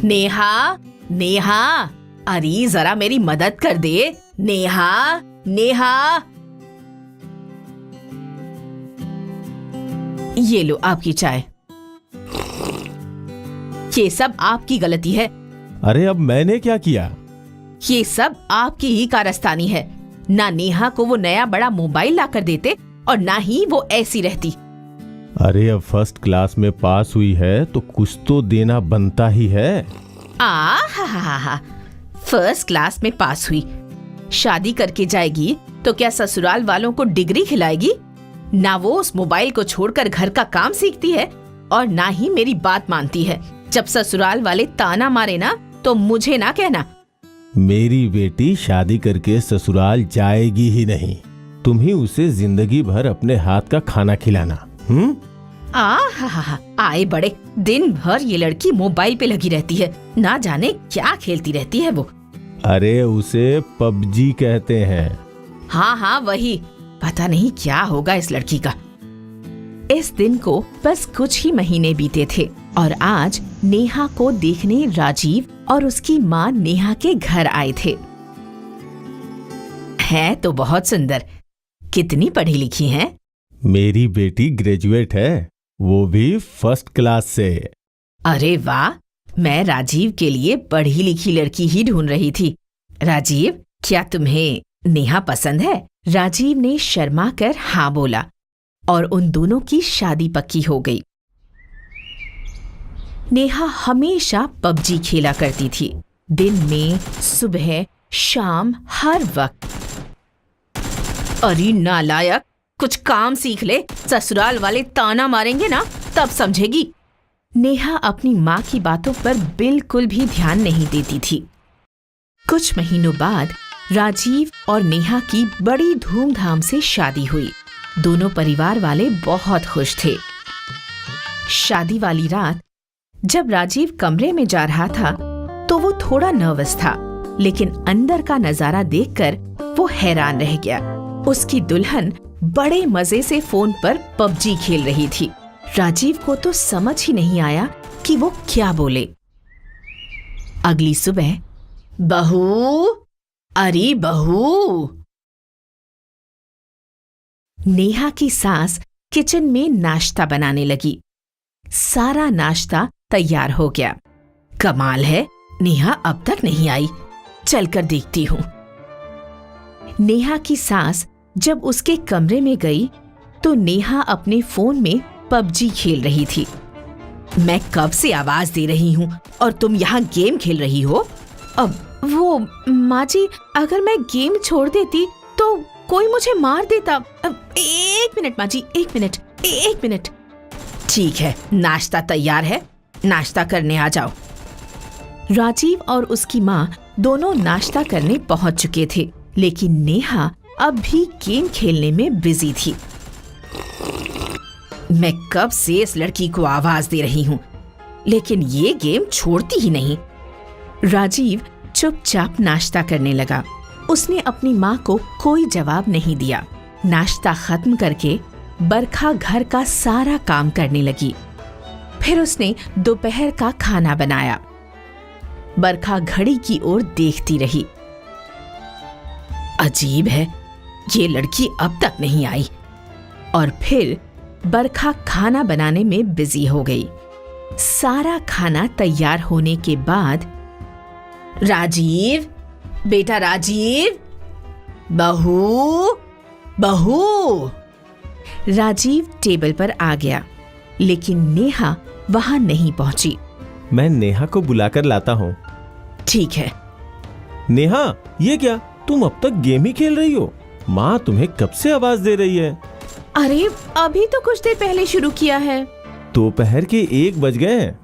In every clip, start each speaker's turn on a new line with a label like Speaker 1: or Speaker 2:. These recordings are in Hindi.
Speaker 1: नेहा, नेहा, अरे जरा मेरी मदद कर दे। नेहा, नेहा, ये लो आपकी चाय। ये सब आपकी गलती है।
Speaker 2: अरे अब मैंने क्या किया?
Speaker 1: ये सब आपकी ही कारस्तानी है। ना नेहा को वो नया बड़ा मोबाइल ला कर देते और ना ही वो ऐसी रहती।
Speaker 2: अरे अब फर्स्ट क्लास में पास हुई है तो कुछ तो देना बनता ही है।
Speaker 1: हा, फर्स्ट क्लास में पास हुई, शादी करके जाएगी तो क्या ससुराल वालों को डिग्री खिलाएगी? ना वो उस मोबाइल को छोड़कर घर का काम सीखती है और ना ही मेरी बात मानती है। जब ससुराल वाले ताना मारे ना तो मुझे ना कहना।
Speaker 2: मेरी बेटी शादी करके ससुराल जाएगी ही नहीं। तुम ही उसे जिंदगी भर अपने हाथ का खाना खिलाना।
Speaker 1: हा, आए बड़े, दिन भर ये लड़की मोबाइल पे लगी रहती है, ना जाने क्या खेलती रहती है वो।
Speaker 2: अरे उसे पबजी कहते हैं।
Speaker 1: हाँ वही, पता नहीं क्या होगा इस लड़की का। इस दिन को बस कुछ ही महीने बीते थे और आज नेहा को देखने राजीव और उसकी माँ नेहा के घर आए थे। है तो बहुत सुंदर, कितनी पढ़ी लिखी हैं?
Speaker 2: मेरी बेटी ग्रेजुएट है, वो भी फर्स्ट क्लास से।
Speaker 1: अरे वाह, मैं राजीव के लिए पढ़ी लिखी लड़की ही ढूंढ रही थी। राजीव, क्या तुम्हें नेहा पसंद है? राजीव ने शर्मा कर हाँ बोला और उन दोनों की शादी पक्की हो गई। नेहा हमेशा पबजी खेला करती थी, दिन में, सुबह, शाम, हर वक्त। अरे नालायक, कुछ काम सीख ले, ससुराल वाले ताना मारेंगे ना तब समझेगी। नेहा अपनी माँ की बातों पर बिल्कुल भी ध्यान नहीं देती थी। कुछ महीनों बाद राजीव और नेहा की बड़ी धूमधाम से शादी हुई। दोनों परिवार वाले बहुत खुश थे। शादी वाली रात जब राजीव कमरे में जा रहा था तो वो थोड़ा नर्वस था, लेकिन अंदर का नजारा देखकर वो हैरान रह गया। उसकी दुल्हन बड़े मजे से फोन पर पबजी खेल रही थी। राजीव को तो समझ ही नहीं आया कि वो क्या बोले। अगली सुबह, बहू, अरे बहू। नेहा की सास किचन में नाश्ता बनाने लगी। सारा नाश्ता तैयार हो गया। कमाल है, नेहा अब तक नहीं आई, चलकर देखती हूँ। नेहा की सास जब उसके कमरे में गई तो नेहा अपने फोन में पबजी खेल रही थी। मैं कब से आवाज दे रही हूँ और तुम यहाँ गेम खेल रही हो? अब वो माँ जी, अगर मैं गेम छोड़ देती तो कोई मुझे मार देता। एक मिनट माँ जी, एक मिनट। ठीक है, नाश्ता तैयार है, नाश्ता करने आ जाओ। राजीव और उसकी माँ दोनों नाश्ता करने पहुंच चुके थे, लेकिन नेहा अब भी गेम खेलने में बिजी थी। मैं कब से इस लड़की को आवाज दे रही हूँ, लेकिन ये गेम छोड़ती ही नहीं। राजीव चुपचाप नाश्ता करने लगा। उसने अपनी माँ को कोई जवाब नहीं दिया। नाश्ता खत्म करके बरखा घर का सारा काम करने लगी। फिर उसने दोपहर का खाना बनाया। बरखा घड़ी की ओर देखती रही। अजीब है, ये लड़की अब तक नहीं आई। और फिर बरखा खाना बनाने में बिजी हो गई। सारा खाना तैयार होने के बाद, राजीव, बेटा राजीव, बहू। राजीव टेबल पर आ गया, लेकिन नेहा वहां नहीं पहुंची।
Speaker 2: मैं नेहा को बुलाकर लाता हूँ।
Speaker 1: ठीक है।
Speaker 2: नेहा, ये क्या, तुम अब तक गेम ही खेल रही हो? माँ तुम्हें कब से आवाज दे रही है?
Speaker 1: अरे अभी तो कुछ देर पहले शुरू किया है।
Speaker 2: दोपहर के 1 बज गए हैं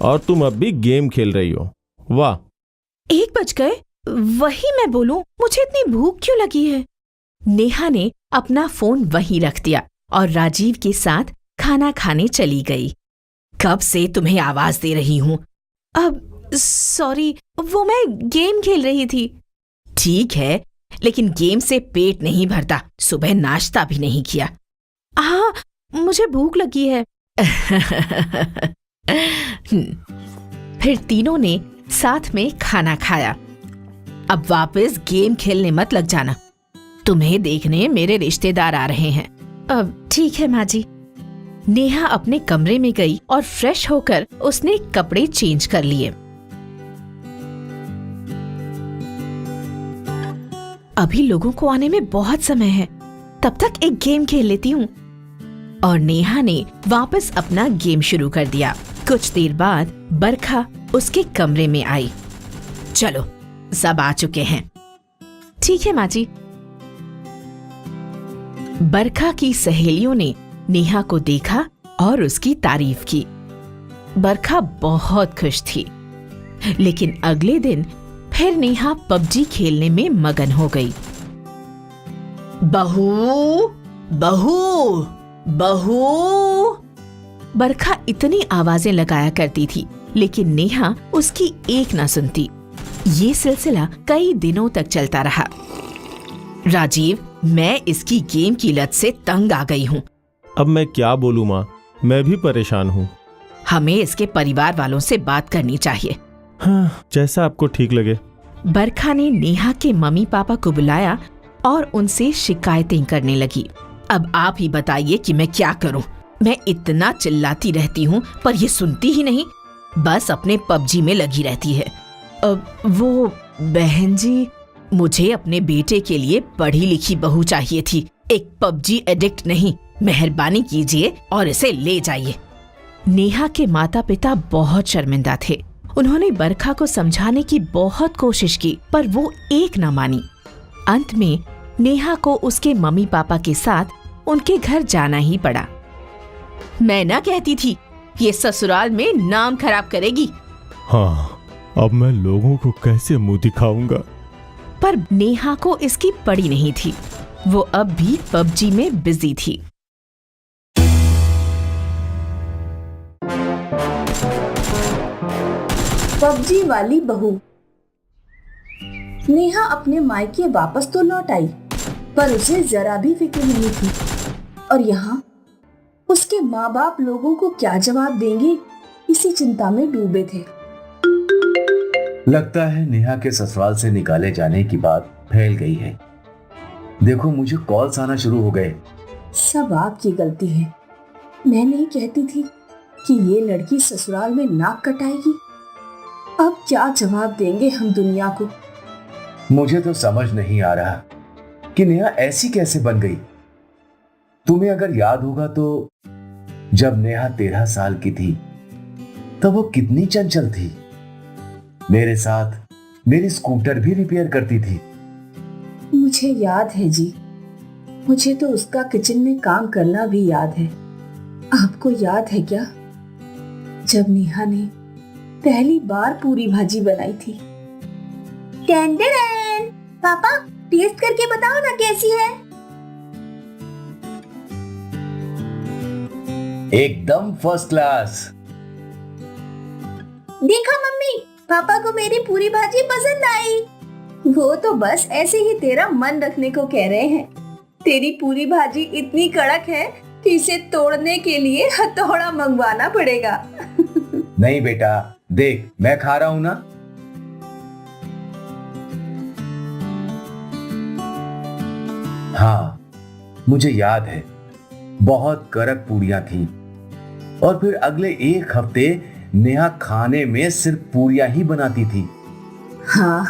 Speaker 2: और तुम अब भी गेम खेल रही हो। वाह।
Speaker 1: 1 बज गए? वही मैं बोलूं, मुझे इतनी भूख क्यों लगी है? नेहा ने अपना फोन वहीं रख दिया और राजीव के साथ खाना खाने चली गई। कब से तुम्हें आवाज दे रही हूँ। अब सॉरी, वो मैं गेम खेल रही थी। ठीक है, लेकिन गेम से पेट नहीं भरता। सुबह नाश्ता भी नहीं किया। हाँ, मुझे भूख लगी है। फिर तीनों ने साथ में खाना खाया। अब वापस गेम खेलने मत लग जाना, तुम्हें देखने मेरे रिश्तेदार आ रहे हैं। अब ठीक है माँ जी। नेहा अपने कमरे में गई और फ्रेश होकर उसने कपड़े चेंज कर लिए। अभी लोगों को आने में बहुत समय है, तब तक एक गेम खेल लेती हूँ। और नेहा ने वापस अपना गेम शुरू कर दिया। कुछ देर बाद बरखा उसके कमरे में आई। चलो, सब आ चुके हैं। ठीक है माँ जी। बरखा की सहेलियों ने नेहा को देखा और उसकी तारीफ की। बरखा बहुत खुश थी, लेकिन अगले दिन फिर नेहा पबजी खेलने में मगन हो गई। बहू, बहू, बहू, बरखा इतनी आवाजें लगाया करती थी, लेकिन नेहा उसकी एक ना सुनती। ये सिलसिला कई दिनों तक चलता रहा। राजीव, मैं इसकी गेम की लत से तंग आ गई हूँ।
Speaker 2: अब मैं क्या बोलूं माँ, मैं भी परेशान हूँ।
Speaker 1: हमें इसके परिवार वालों से बात करनी चाहिए।
Speaker 2: हाँ, जैसा आपको ठीक लगे।
Speaker 1: बरखा ने नेहा के मम्मी पापा को बुलाया और उनसे शिकायतें करने लगी। अब आप ही बताइए कि मैं क्या करूं? मैं इतना चिल्लाती रहती हूं पर ये सुनती ही नहीं, बस अपने पबजी में लगी रहती है। अब वो बहन जी, मुझे अपने बेटे के लिए पढ़ी लिखी बहू चाहिए थी, एक पबजी एडिक्ट नहीं। मेहरबानी कीजिए और इसे ले जाइए। नेहा के माता पिता बहुत शर्मिंदा थे। उन्होंने बरखा को समझाने की बहुत कोशिश की, पर वो एक न मानी। अंत में नेहा को उसके मम्मी पापा के साथ उनके घर जाना ही पड़ा। मैं ना कहती थी, ये ससुराल में नाम खराब करेगी।
Speaker 2: हाँ, अब मैं लोगों को कैसे मुंह दिखाऊंगा?
Speaker 1: पर नेहा को इसकी पड़ी नहीं थी। वो अब भी पबजी में बिजी थी।
Speaker 3: पबजी वाली बहू। नेहा अपने मायके वापस तो लौट आई, पर उसे जरा भी फिक्र नहीं थी। और यहाँ उसके माँ बाप लोगों को क्या जवाब देंगे, इसी चिंता में डूबे थे।
Speaker 4: लगता है नेहा के ससुराल से निकाले जाने की बात फैल गई है। देखो, मुझे कॉल्स आना शुरू हो गए।
Speaker 3: सब आपकी गलती है। मैं नहीं कहती थी कि ये लड़की ससुराल में नाक कटाएगी। अब क्या जवाब देंगे हम दुनिया को?
Speaker 4: मुझे तो समझ नहीं आ रहा कि नेहा ऐसी कैसे बन गई। तुम्हें अगर याद होगा तो जब नेहा 13 साल की थी तब वो कितनी चंचल थी। मेरे साथ मेरी स्कूटर भी रिपेयर करती थी।
Speaker 3: मुझे याद है जी, मुझे तो उसका किचन में काम करना भी याद है। आपको याद है क्या, जब नेहा ने पहली बार पूरी भाजी बनाई थी? टेंडरन, पापा टेस्ट करके बताओ ना कैसी है।
Speaker 4: एकदम फर्स्ट क्लास।
Speaker 3: देखा मम्मी, पापा को मेरी पूरी भाजी पसंद आई। वो तो बस ऐसे ही तेरा मन रखने को कह रहे हैं। तेरी पूरी भाजी इतनी कड़क है कि इसे तोड़ने के लिए हथौड़ा मंगवाना पड़ेगा।
Speaker 4: नहीं बेटा, देख मैं खा रहा हूं ना। हाँ, मुझे याद है, बहुत कड़क पूरियां थीं। और फिर अगले एक हफ्ते नेहा खाने में सिर्फ पूरियां ही बनाती थी।
Speaker 3: हाँ,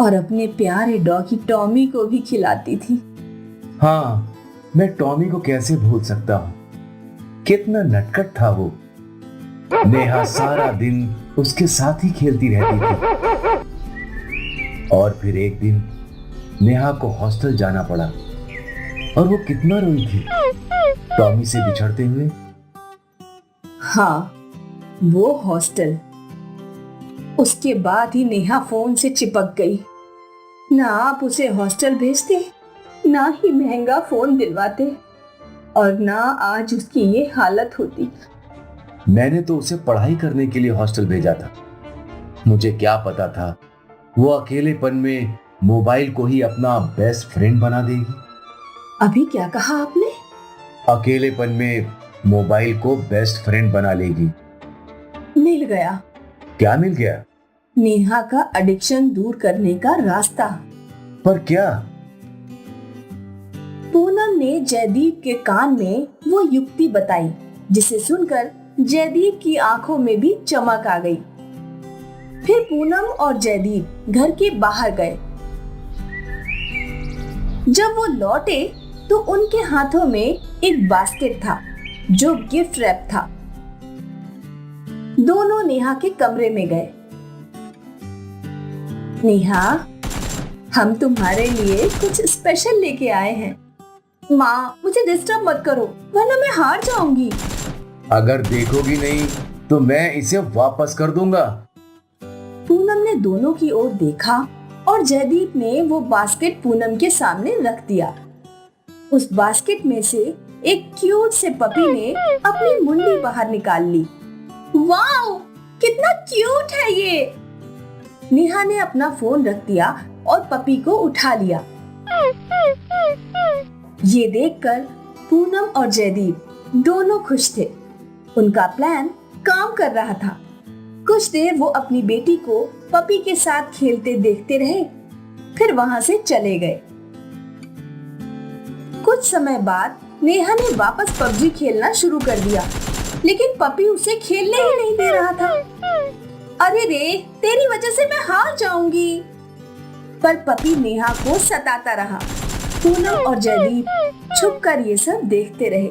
Speaker 3: और अपने प्यारे डॉगी टॉमी को भी खिलाती थी।
Speaker 4: हाँ, मैं टॉमी को कैसे भूल सकता हूँ, कितना नटखट था वो। नेहा सारा दिन उसके साथ ही खेलती रहती थी। और फिर एक दिन नेहा को हॉस्टल जाना पड़ा और वो कितना रोई थी टॉमी से बिछड़ते हुए।
Speaker 3: हाँ, वो हॉस्टल। उसके बाद ही नेहा फोन से चिपक गई। ना आप उसे हॉस्टल भेजते, ना ही महंगा फोन दिलवाते, और ना आज उसकी ये हालत होती।
Speaker 4: मैंने तो उसे पढ़ाई करने के लिए हॉस्टल भेजा था। मुझे क्या पता था वो अकेलेपन में मोबाइल को ही अपना बेस्ट फ्रेंड बना देगी।
Speaker 3: अभी क्या कहा आपने?
Speaker 4: अकेलेपन में मोबाइल को बेस्ट फ्रेंड बना लेगी।
Speaker 3: मिल गया
Speaker 4: क्या मिल गया?
Speaker 3: नेहा का एडिक्शन दूर करने का रास्ता।
Speaker 4: पर क्या?
Speaker 3: पूनम ने जयदीप के कान में वो युक्ति बताई, जिसे सुनकर जयदीप की आंखों में भी चमक आ गई। फिर पूनम और जयदीप घर के बाहर गए। जब वो लौटे तो उनके हाथों में एक बास्केट था जो गिफ्ट रैप था। दोनों नेहा के कमरे में गए। नेहा, हम तुम्हारे लिए कुछ स्पेशल लेके आए हैं। माँ, मुझे डिस्टर्ब मत करो वरना मैं हार जाऊंगी।
Speaker 4: अगर देखोगी नहीं तो मैं इसे वापस कर दूंगा।
Speaker 3: पूनम ने दोनों की ओर देखा और जयदीप ने वो बास्केट पूनम के सामने रख दिया। उस बास्केट में से एक क्यूट से पपी ने अपनी मुंडी बाहर निकाल ली। वाओ, कितना क्यूट है ये! नेहा ने अपना फोन रख दिया और पपी को उठा लिया। ये देखकर पूनम और जयदीप दोनों खुश थे। उनका प्लान काम कर रहा था। कुछ देर वो अपनी बेटी को पपी के साथ खेलते देखते रहे, फिर वहां से चले गए। कुछ समय बाद नेहा ने वापस पबजी खेलना शुरू कर दिया, लेकिन पपी उसे खेलने ही नहीं दे रहा था। अरे रे, तेरी वजह से मैं हार जाऊंगी। पर पपी नेहा को सताता रहा। पूनम और जयदीप छुपकर ये सब देखते रहे।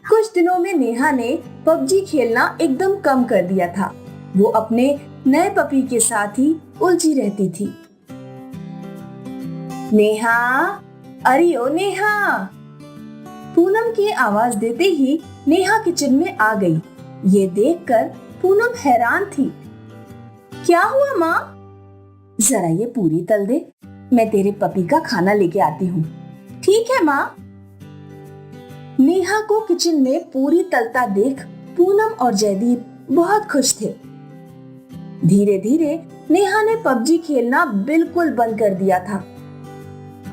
Speaker 3: कुछ दिनों में नेहा ने पबजी खेलना एकदम कम कर दिया था। वो अपने नए पपी के साथ ही उलझी रहती थी। नेहा, अरे ओ नेहा! पूनम की आवाज देते ही नेहा किचन में आ गई। ये देखकर पूनम हैरान थी। क्या हुआ माँ? जरा ये पूरी तल दे, मैं तेरे पपी का खाना लेके आती हूँ। ठीक है माँ। नेहा को किचन में पूरी तलता देख पूनम और जयदीप बहुत खुश थे। धीरे धीरे नेहा ने पबजी खेलना बिल्कुल बंद कर दिया था।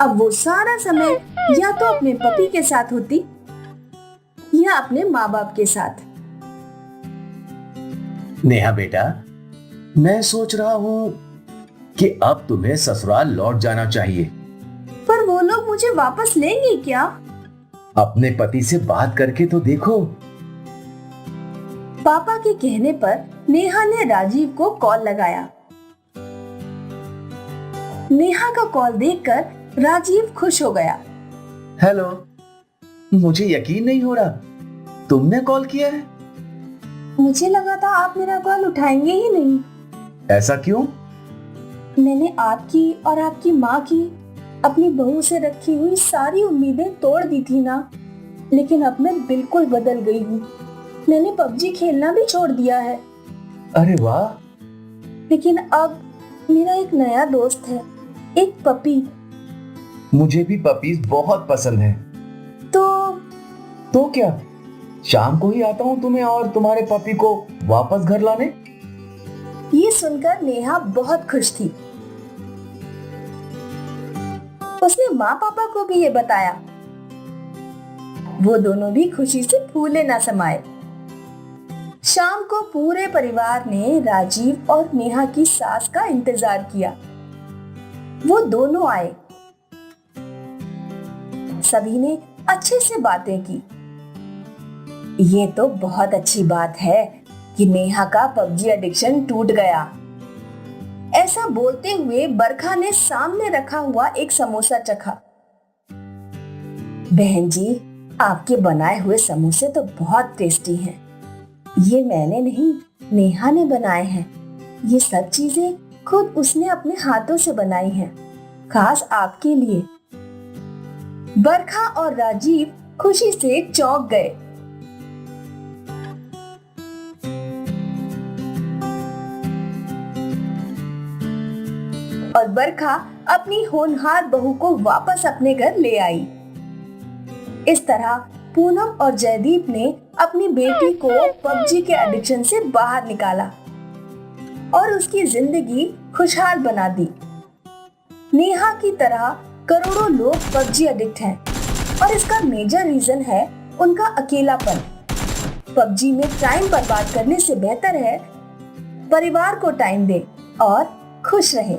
Speaker 3: अब वो सारा समय या तो अपने पपी के साथ होती या अपने माँ बाप के साथ।
Speaker 4: नेहा बेटा, मैं सोच रहा हूँ कि अब तुम्हें ससुराल लौट जाना चाहिए।
Speaker 3: पर वो लोग मुझे वापस लेंगे क्या?
Speaker 4: अपने पति से बात करके तो देखो।
Speaker 3: पापा के कहने पर नेहा ने राजीव को कॉल लगाया। नेहा का कॉल देखकर राजीव खुश हो गया।
Speaker 4: हेलो, मुझे यकीन नहीं हो रहा तुमने कॉल किया है।
Speaker 3: मुझे लगा था आप मेरा कॉल उठाएंगे ही नहीं।
Speaker 4: ऐसा क्यों?
Speaker 3: मैंने आपकी और आपकी माँ की, अपनी बहू से रखी हुई सारी उम्मीदें तोड़ दी थी ना। लेकिन अब मैं बिल्कुल बदल गई हूँ। मैंने पबजी खेलना भी छोड़ दिया है।
Speaker 4: अरे वाह!
Speaker 3: लेकिन अब मेरा एक नया दोस्त है, एक पपी।
Speaker 4: मुझे भी पपीज बहुत पसंद है।
Speaker 3: तो
Speaker 4: क्या शाम को ही आता हूँ तुम्हें और तुम्हारे पपी को वापस घर लाने।
Speaker 3: ये सुनकर नेहा बहुत खुश थी। उसने माँ पापा को भी ये बताया। वो दोनों भी खुशी से फूले न समाये। शाम को पूरे परिवार ने राजीव और नेहा की सास का इंतजार किया। वो दोनों आए। सभी ने अच्छे से बातें की। ये तो बहुत अच्छी बात है कि नेहा का पबजी एडिक्शन टूट गया। ऐसा बोलते हुए बरखा ने सामने रखा हुआ एक समोसा चखा। बहन जी, आपके बनाए हुए समोसे तो बहुत टेस्टी हैं। ये मैंने नहीं, नेहा ने बनाए हैं। ये सब चीजें खुद उसने अपने हाथों से बनाई हैं, खास आपके लिए। बरखा और राजीव खुशी से चौंक गए। और बरखा अपनी होनहार बहू को वापस अपने घर ले आई। इस तरह पूनम और जयदीप ने अपनी बेटी को पबजी के एडिक्शन से बाहर निकाला और उसकी जिंदगी खुशहाल बना दी। नेहा की तरह करोड़ों लोग पबजी एडिक्ट हैं, और इसका मेजर रीजन है उनका अकेलापन। पबजी में टाइम बर्बाद करने से बेहतर है परिवार को टाइम दे और खुश रहे।